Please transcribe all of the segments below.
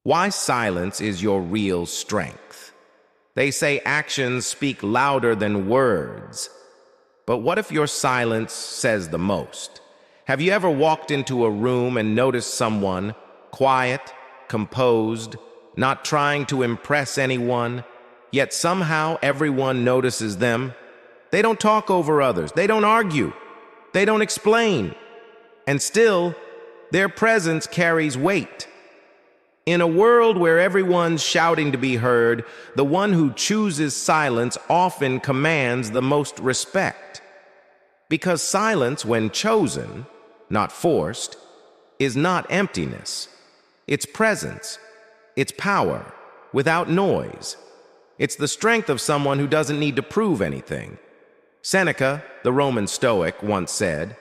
Why silence is your real strength. They say actions speak louder than words. But what if your silence says the most? Have you ever walked into a room and noticed someone, quiet, composed, not trying to impress anyone, yet somehow everyone notices them? They don't talk over others. They don't argue. They don't explain. And still, their presence carries weight. In a world where everyone's shouting to be heard, the one who chooses silence often commands the most respect. Because silence, when chosen, not forced, is not emptiness. It's presence. It's power, without noise. It's the strength of someone who doesn't need to prove anything. Seneca, the Roman Stoic, once said,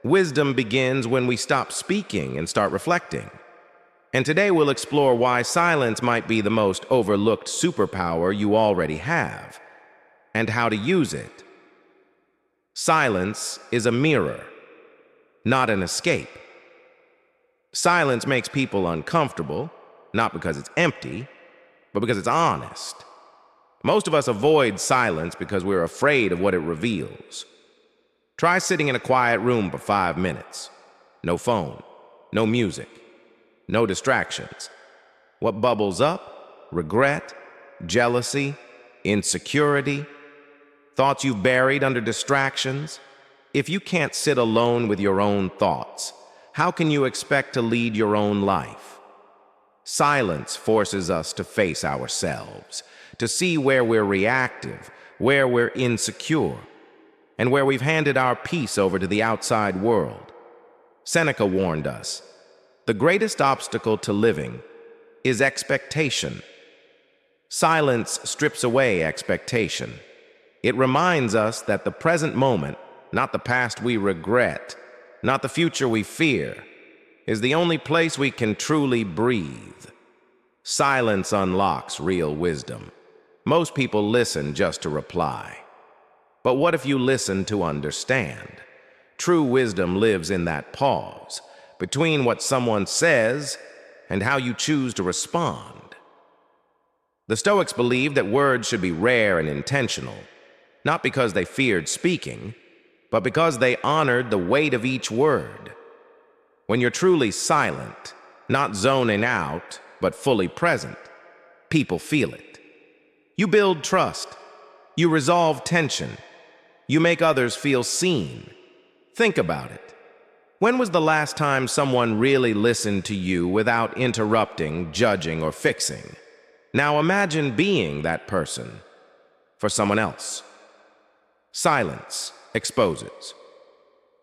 "Wisdom begins when we stop speaking and start reflecting." And today we'll explore why silence might be the most overlooked superpower you already have, and how to use it. Silence is a mirror, not an escape. Silence makes people uncomfortable, not because it's empty, but because it's honest. Most of us avoid silence because we're afraid of what it reveals. Try sitting in a quiet room for 5 minutes. No phone, no music, no distractions. What bubbles up? Regret, jealousy, insecurity, thoughts you've buried under distractions. If you can't sit alone with your own thoughts, how can you expect to lead your own life? Silence forces us to face ourselves, to see where we're reactive, where we're insecure, and where we've handed our peace over to the outside world. Seneca warned us, the greatest obstacle to living is expectation. Silence strips away expectation. It reminds us that the present moment, not the past we regret, not the future we fear, is the only place we can truly breathe. Silence unlocks real wisdom. Most people listen just to reply. But what if you listen to understand? True wisdom lives in that pause, between what someone says and how you choose to respond. The Stoics believed that words should be rare and intentional, not because they feared speaking, but because they honored the weight of each word. When you're truly silent, not zoning out, but fully present, people feel it. You build trust. You resolve tension. You make others feel seen. Think about it. When was the last time someone really listened to you without interrupting, judging, or fixing? Now imagine being that person for someone else. Silence exposes.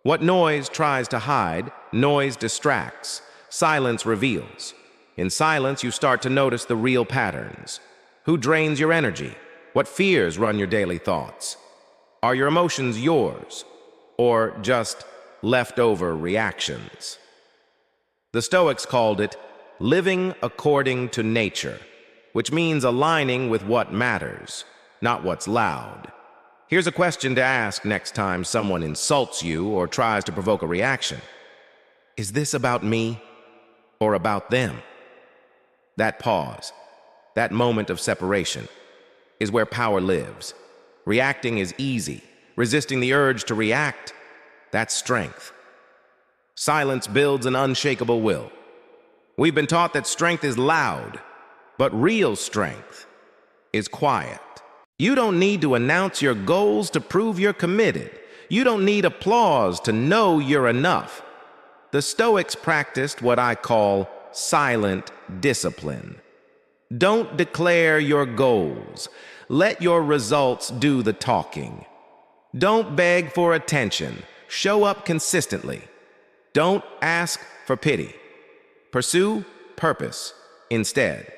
What noise tries to hide, noise distracts. Silence reveals. In silence, you start to notice the real patterns. Who drains your energy? What fears run your daily thoughts? Are your emotions yours, or just leftover reactions? The Stoics called it living according to nature, which means aligning with what matters, not what's loud. Here's a question to ask next time someone insults you or tries to provoke a reaction. Is this about me or about them? That pause, that moment of separation, is where power lives. Reacting is easy. Resisting the urge to react, that's strength. Silence builds an unshakable will. We've been taught that strength is loud, but real strength is quiet. You don't need to announce your goals to prove you're committed. You don't need applause to know you're enough. The Stoics practiced what I call silent discipline. Don't declare your goals. Let your results do the talking. Don't beg for attention. Show up consistently. Don't ask for pity. Pursue purpose instead.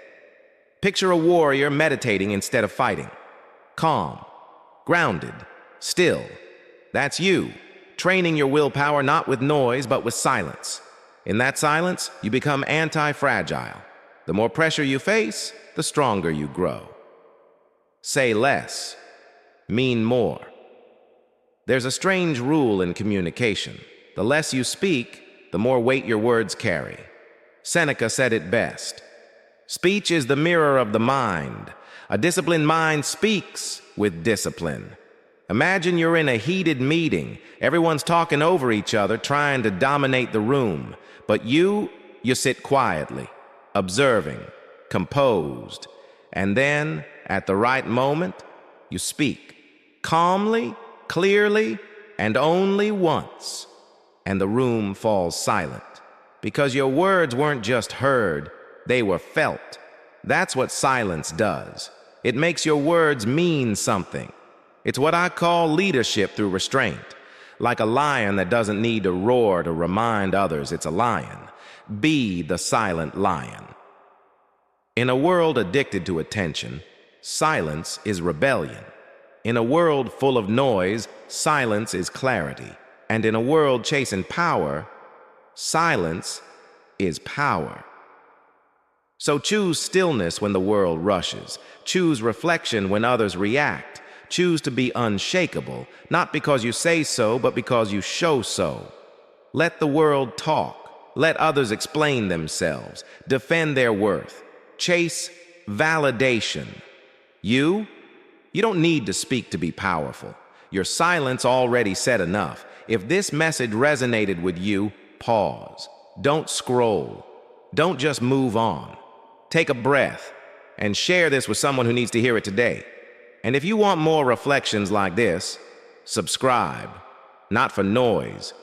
Picture a warrior meditating instead of fighting. Calm, grounded, still. That's you, training your willpower not with noise but with silence. In that silence, you become anti-fragile. The more pressure you face, the stronger you grow. Say less, mean more. There's a strange rule in communication. The less you speak, the more weight your words carry. Seneca said it best. Speech is the mirror of the mind. A disciplined mind speaks with discipline. Imagine you're in a heated meeting. Everyone's talking over each other, trying to dominate the room. But you sit quietly, observing, composed. And then, at the right moment, you speak. Calmly, clearly, and only once. And the room falls silent. Because your words weren't just heard, they were felt. That's what silence does. It makes your words mean something. It's what I call leadership through restraint. Like a lion that doesn't need to roar to remind others it's a lion. Be the silent lion. In a world addicted to attention, silence is rebellion. In a world full of noise, silence is clarity. And in a world chasing power, silence is power. So choose stillness when the world rushes. Choose reflection when others react. Choose to be unshakable, not because you say so, but because you show so. Let the world talk. Let others explain themselves. Defend their worth. Chase validation. You don't need to speak to be powerful. Your silence already said enough. If this message resonated with you, pause. Don't scroll. Don't just move on. Take a breath and share this with someone who needs to hear it today. And if you want more reflections like this, subscribe, not for noise,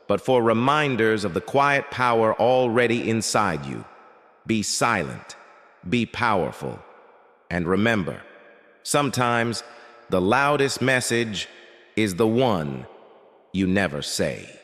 but for reminders of the quiet power already inside you. Be silent, be powerful, and remember, sometimes the loudest message is the one you never say.